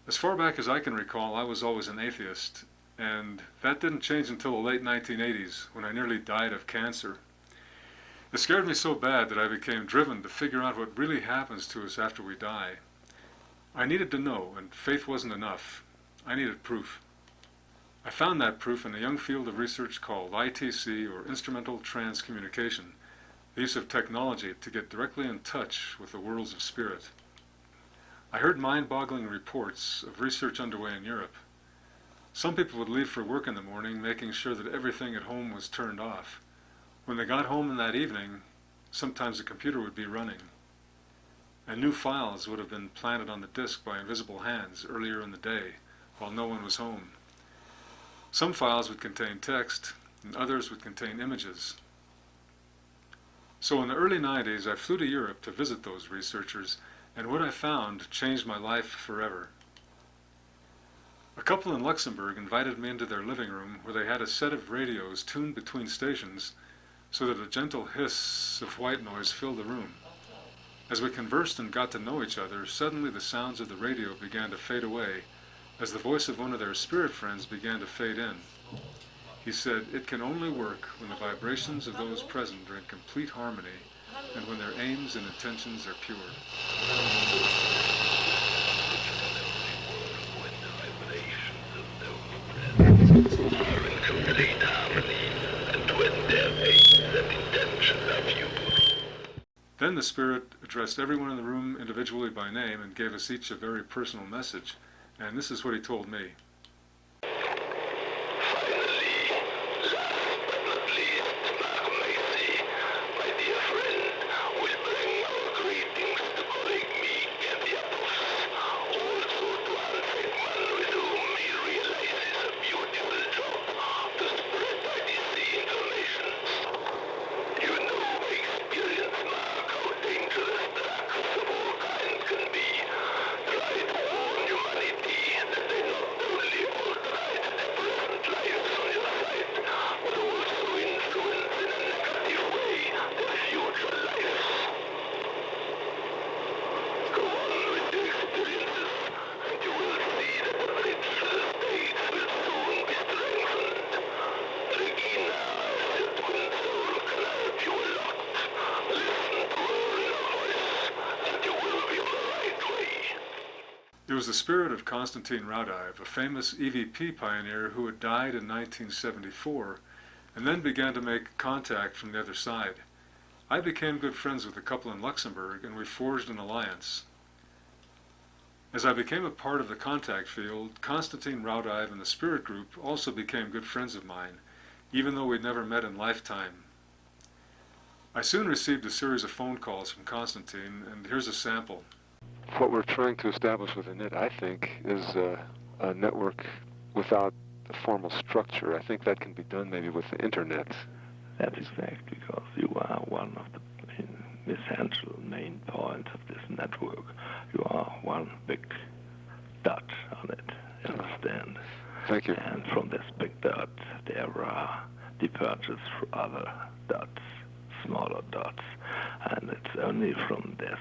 As far back as I can recall, I was always an atheist, and that didn't change until the late 1980s, when I nearly died of cancer. It scared me so bad that I became driven to figure out what really happens to us after we die. I needed to know, and faith wasn't enough. I needed proof. I found that proof in a young field of research called ITC, or Instrumental Transcommunication, the use of technology to get directly in touch with the worlds of spirit. I heard mind-boggling reports of research underway in Europe. Some people would leave for work in the morning, making sure that everything at home was turned off. When they got home in that evening, sometimes the computer would be running, and new files would have been planted on the disk by invisible hands earlier in the day, while no one was home. Some files would contain text, and others would contain images. So in the early 90s, I flew to Europe to visit those researchers, and what I found changed my life forever. A couple in Luxembourg invited me into their living room, where they had a set of radios tuned between stations so that a gentle hiss of white noise filled the room. As we conversed and got to know each other, suddenly the sounds of the radio began to fade away as the voice of one of their spirit friends began to fade in. He said, "It can only work when the vibrations of those present are in complete harmony and when their aims and intentions are pure." Then the Spirit addressed everyone in the room individually by name and gave us each a very personal message. And this is what he told me. It was the spirit of Konstantin Raudive, a famous EVP pioneer who had died in 1974 and then began to make contact from the other side. I became good friends with a couple in Luxembourg, and we forged an alliance. As I became a part of the contact field, Konstantin Raudive and the Spirit Group also became good friends of mine, even though we'd never met in lifetime. I soon received a series of phone calls from Konstantin, and here's a sample. What we're trying to establish within it, I think, is a network without a formal structure. I think that can be done maybe with the internet. That is correct, because you are one of the essential main points of this network. You are one big dot on it, you understand? Thank you. And from this big dot, there are diverges for other dots, smaller dots, and it's only from this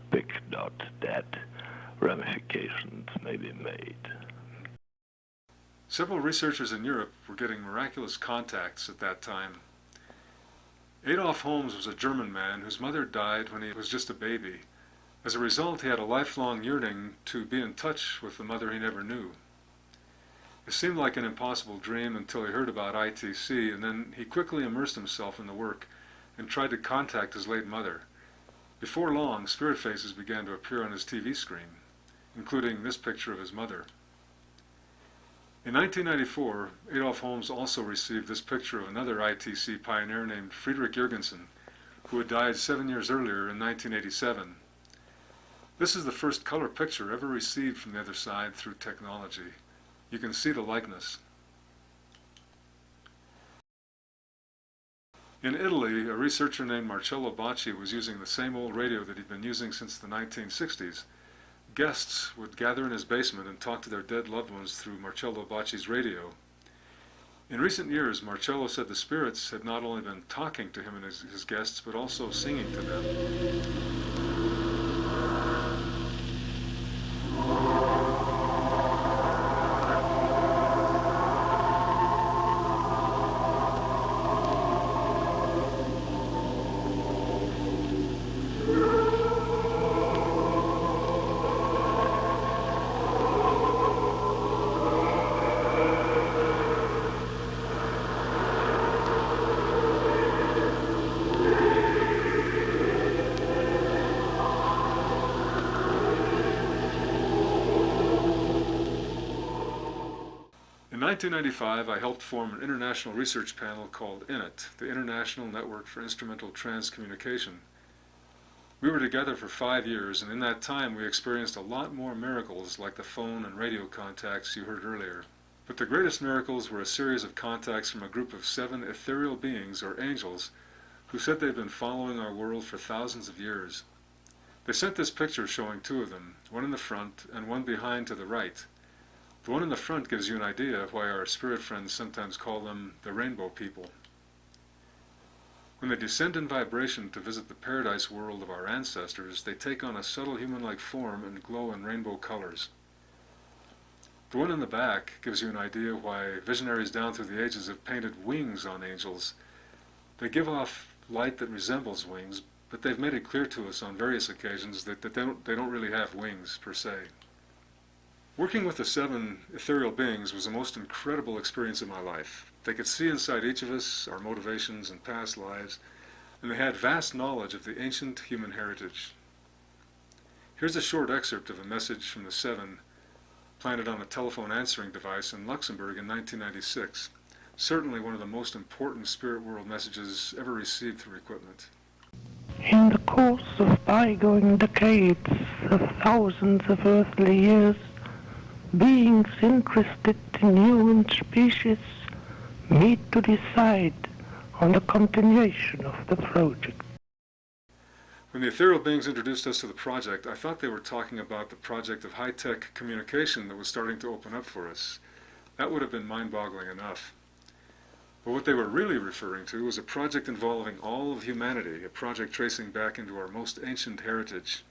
big dot that ramifications may be made. Several researchers in Europe were getting miraculous contacts at that time. Adolf Holmes was a German man whose mother died when he was just a baby. As a result, he had a lifelong yearning to be in touch with the mother he never knew. It seemed like an impossible dream until he heard about ITC, and then he quickly immersed himself in the work and tried to contact his late mother. Before long, spirit faces began to appear on his TV screen, including this picture of his mother. In 1994, Adolf Holmes also received this picture of another ITC pioneer named Friedrich Jürgensen, who had died 7 years earlier in 1987. This is the first color picture ever received from the other side through technology. You can see the likeness. In Italy, a researcher named Marcello Bacci was using the same old radio that he'd been using since the 1960s. Guests would gather in his basement and talk to their dead loved ones through Marcello Bacci's radio. In recent years, Marcello said the spirits had not only been talking to him and his guests, but also singing to them. 1995, I helped form an international research panel called INIT, the International Network for Instrumental Transcommunication. We were together for 5 years, and in that time we experienced a lot more miracles like the phone and radio contacts you heard earlier. But the greatest miracles were a series of contacts from a group of 7 ethereal beings, or angels, who said they'd been following our world for thousands of years. They sent this picture showing 2 of them, one in the front and one behind to the right. The one in the front gives you an idea of why our spirit friends sometimes call them the rainbow people. When they descend in vibration to visit the paradise world of our ancestors, they take on a subtle human-like form and glow in rainbow colors. The one in the back gives you an idea why visionaries down through the ages have painted wings on angels. They give off light that resembles wings, but they've made it clear to us on various occasions that they don't really have wings per se. Working with the 7 ethereal beings was the most incredible experience of my life. They could see inside each of us, our motivations and past lives, and they had vast knowledge of the ancient human heritage. Here's a short excerpt of a message from the 7 planted on a telephone answering device in Luxembourg in 1996. Certainly one of the most important spirit world messages ever received through equipment. In the course of bygone decades of thousands of earthly years, beings interested in human species meet to decide on the continuation of the project. When the ethereal beings introduced us to the project, I thought they were talking about the project of high-tech communication that was starting to open up for us. That would have been mind-boggling enough. But what they were really referring to was a project involving all of humanity, a project tracing back into our most ancient heritage.